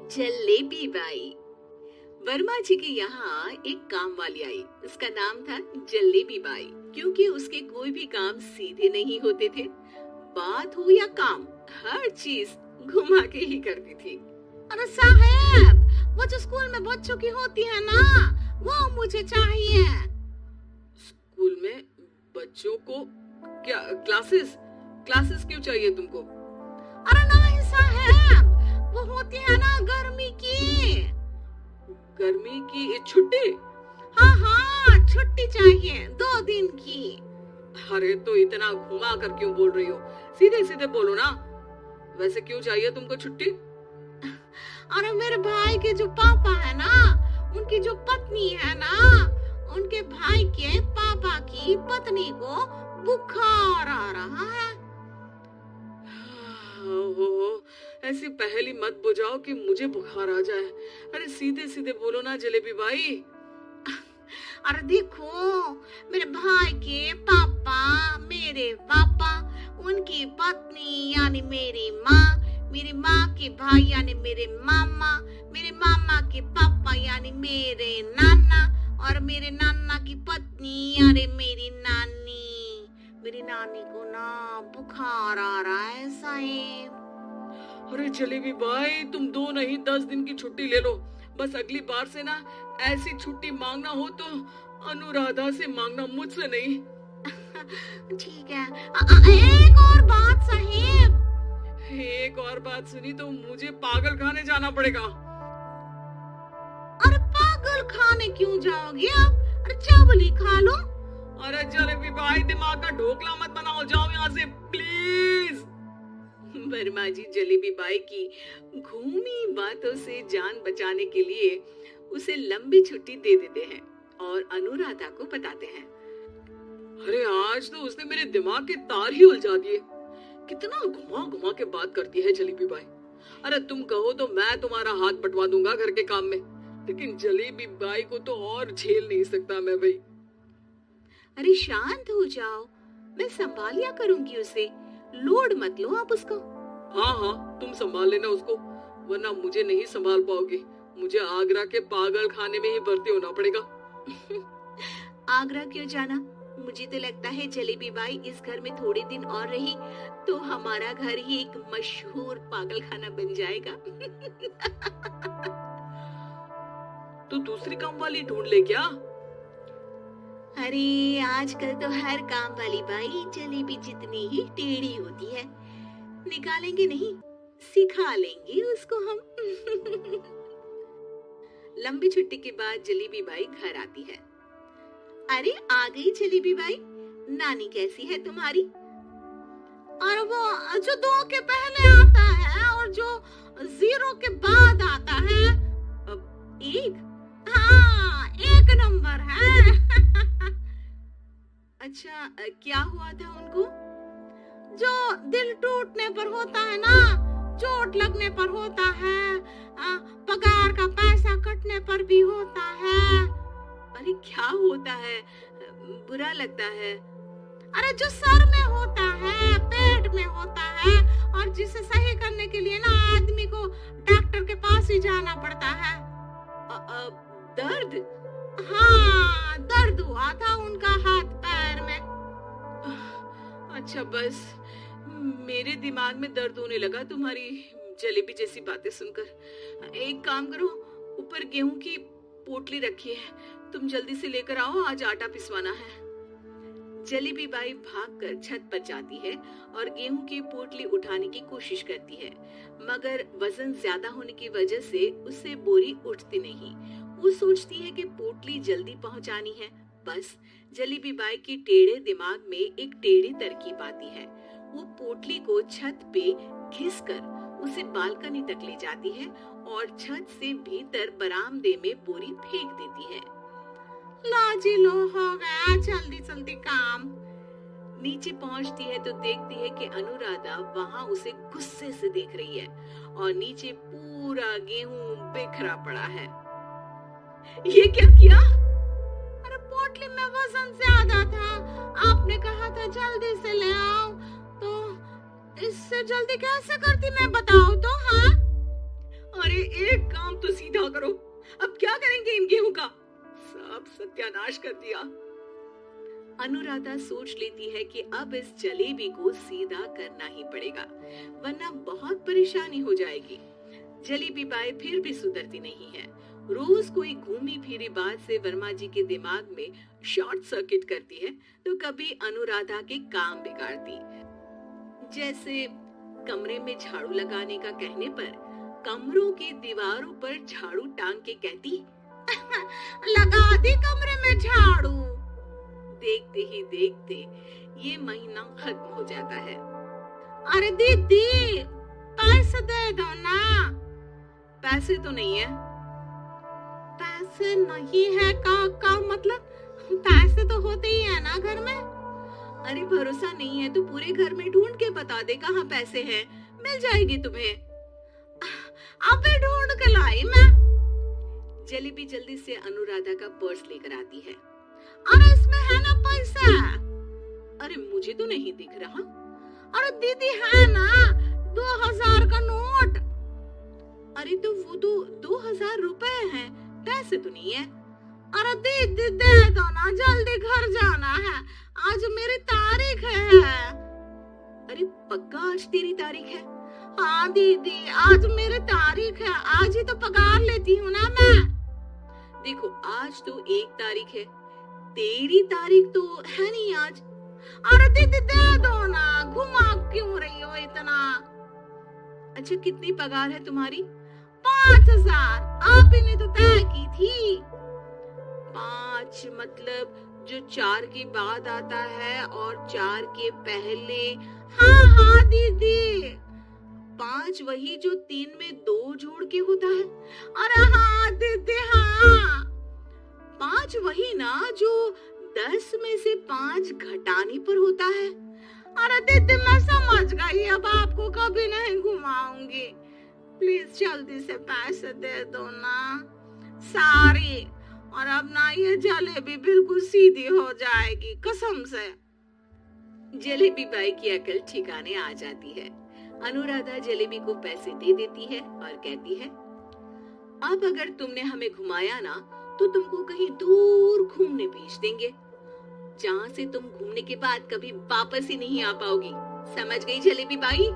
Jalebi by. Verma जी के यहाँ एक काम वाली आई। उसका नाम था जलेबी बाई, क्योंकि उसके कोई भी काम सीधे नहीं होते थे। बात हो या काम, हर चीज घुमा के ही करती थी। अरे साहब, वो जो स्कूल में बच्चों की होती है ना, वो मुझे चाहिए। स्कूल में बच्चों को क्या? क्लासेस क्यों चाहिए तुमको? अरे नहीं साहब, वो होती है ना गर्मी की छुट्टी। हाँ, छुट्टी चाहिए 2 दिन की। अरे तो इतना घुमा कर क्यों बोल रही हो? सीधे सीधे बोलो ना। वैसे क्यों चाहिए तुमको छुट्टी? अरे मेरे भाई के जो पापा है ना, उनकी जो पत्नी है ना, उनके भाई के पापा की पत्नी को बुखार आ रहा है। ऐसी पहेली मत बुझाओ कि मुझे बुखार आ जाए। अरे सीधे सीधे बोलो ना जलेबी बाई। अरे देखो, मेरे भाई के पापा, मेरे पापा, उनकी पत्नी यानी मेरी माँ के भाई यानी मेरे मामा के पापा यानी मेरे नाना, और मेरे नाना की पत्नी यानी मेरी नानी को ना बुखार आ रहा है साहब। अरे जलेबी भाई, तुम 2 नहीं 10 दिन की छुट्टी ले लो। बस अगली बार से ना ऐसी छुट्टी मांगना हो तो अनुराधा से मांगना, मुझसे नहीं। ठीक है। एक और बात साहब। एक और बात सुनी तो मुझे पागल खाने जाना पड़ेगा। अरे पागल खाने क्यों जाओगे आप? अरे चावल ही खा लो। अरे जलेबी भाई, दिमाग का ढोकला मत बनाओ, जाओ यहाँ से प्लीज। वर्मा जी जलेबी बाई की घूमी बातों से जान बचाने के लिए उसे लंबी छुट्टी दे देते हैं और अनुराधा को बताते हैं। अरे आज तो उसने मेरे दिमाग के तार ही उलझा दिए। कितना घुमा घुमा के बात करती है जलेबी बाई। अरे तुम कहो तो मैं तुम्हारा हाथ बंटवा दूंगा घर के काम में, लेकिन जलेबी बाई को तो और झेल नहीं सकता मैं भाई। अरे शांत हो जाओ, मैं संभाल लिया करूंगी उसे, लोड मत लो आप उसको। हाँ, तुम संभाल लेना उसको, वरना मुझे नहीं संभाल पाओगे। मुझे आगरा के पागल खाने में ही भर्ती होना पड़ेगा। आगरा क्यों जाना? मुझे तो लगता है जलेबी बाई इस घर में थोड़े दिन और रही तो हमारा घर ही एक मशहूर पागल खाना बन जाएगा। तो दूसरी काम वाली ढूंढ ले क्या? अरे आजकल तो हर काम वाली बाई जलेबी जितनी ही टेढ़ी होती है। निकालेंगे नहीं, सिखा लेंगे उसको हम। लंबी छुट्टी के बाद जलेबी बाई घर आती है। अरे आ गई जलेबी बाई, नानी कैसी है तुम्हारी? और वो जो 2 के पहले आता है और जो 0 के बाद आता है। अब 1? हाँ, 1 नंबर है। अच्छा, क्या हुआ था उनको? जो दिल टूटने पर होता है ना, चोट लगने पर होता है, पगार का पैसा कटने पर भी होता है। अरे क्या होता है? बुरा लगता है? अरे जो सर में होता है, पेट में होता है, और जिसे सही करने के लिए ना आदमी को डॉक्टर के पास ही जाना पड़ता है। दर्द? हाँ, दर्द हुआ था उनका हाथ पैर में। अच्छा, बस मेरे दिमाग में दर्द होने लगा तुम्हारी जलेबी जैसी बातें सुनकर। एक काम करो, ऊपर गेहूं की पोटली रखी है, तुम जल्दी से लेकर आओ, आज आटा पिसवाना है। जलेबी बाई भागकर छत पर जाती है और गेहूं की पोटली उठाने की कोशिश करती है, मगर वजन ज्यादा होने की वजह से उससे बोरी उठती नहीं। वो सोचती है कि पोटली जल्दी पहुंचानी है। बस जलेबी बाई की टेढ़े दिमाग में एक टेढ़ी तरकीब आती है। वो पोटली को छत पे घिसकर उसे बालकनी तक ले जाती है और छत से भीतर बरामदे में बोरी फेंक देती है। लाजी लो, हो गया जल्दी जल्दी काम। नीचे पहुंचती है तो देखती है कि अनुराधा वहां उसे गुस्से से देख रही है और नीचे पूरा गेहूं बिखरा पड़ा है। ये क्या किया? अरे पोटली में वजन ज्यादा था, आपने कहा था जल्दी से ले आओ, तो इससे जल्दी कैसे करती मैं बताओ तो। हाँ, अरे एक सर्वनाश कर दिया। अनुराधा सोच लेती है कि अब इस जलेबी को सीधा करना ही पड़ेगा, वरना बहुत परेशानी हो जाएगी। जलेबी बाई फिर भी सुधरती नहीं है। रोज कोई घूमी फिरी बात से वर्मा जी के दिमाग में शॉर्ट सर्किट करती है, तो कभी अनुराधा के काम बिगाड़ती। जैसे कमरे में झाड़ू लगाने का कहने पर कमरों की दीवारों पर झाड़ू टांग के कहती, लगा दी कमरे में झाड़ू। देखते ही देखते ये महीना खत्म हो जाता है। अरे दीदी पैसे दे दो ना। पैसे तो नहीं है। पैसे नहीं है का मतलब पैसे तो होते ही है ना घर में। अरे भरोसा नहीं है तो पूरे घर में ढूंढ के बता दे कहाँ पैसे हैं, मिल जाएगी तुम्हें। अबे ढूंढ के लाई मैं। जलेबी जल्दी से अनुराधा का पर्स लेकर आती है। अरे इसमें है ना पैसा। अरे मुझे तो नहीं दिख रहा। अरे दीदी है ना 2000 का नोट। अरे तो वो तो 2000 रुपए हैं, पैसे तो नहीं है। अरे दीदी दे दो ना, जल्दी घर जाना है, आज मेरी तारीख है। अरे पक्का आज तेरी तारीख है? हाँ दीदी आज मेरी तारीख है, आज ही तो पगार लेती हूँ ना मैं। देखो आज तो 1 तारीख है, तेरी तारीख तो है नहीं आज। अरे दीदी दे दो ना, घुमा क्यों रही हो इतना। अच्छा कितनी पगार है तुम्हारी? 5000। आप ही ने तो तय की थी। 5 मतलब जो 4 के बाद आता है और 4 के पहले। हाँ दीदी। 5 वही जो 3 में 2 जोड़ के होता है। अरे हाँ दीदी हाँ। 5 वही ना जो 10 में से 5 घटाने पर होता है। अरे दीदी मैं समझ गई, अब आपको कभी नहीं घुमाऊंगी। प्लीज जल्दी से पैसे दे दो ना सारी, और अब ना ये जलेबी बिल्कुल सीधी हो जाएगी कसम से। जलेबी बाई की अकल ठिकाने आ जाती है। अनुराधा जलेबी को पैसे दे देती है और कहती है, अब अगर तुमने हमें घुमाया ना तो तुमको कहीं दूर घूमने भेज देंगे, जहाँ से तुम घूमने के बाद कभी वापस ही नहीं आ पाओगी। समझ गई जलेबी बाई?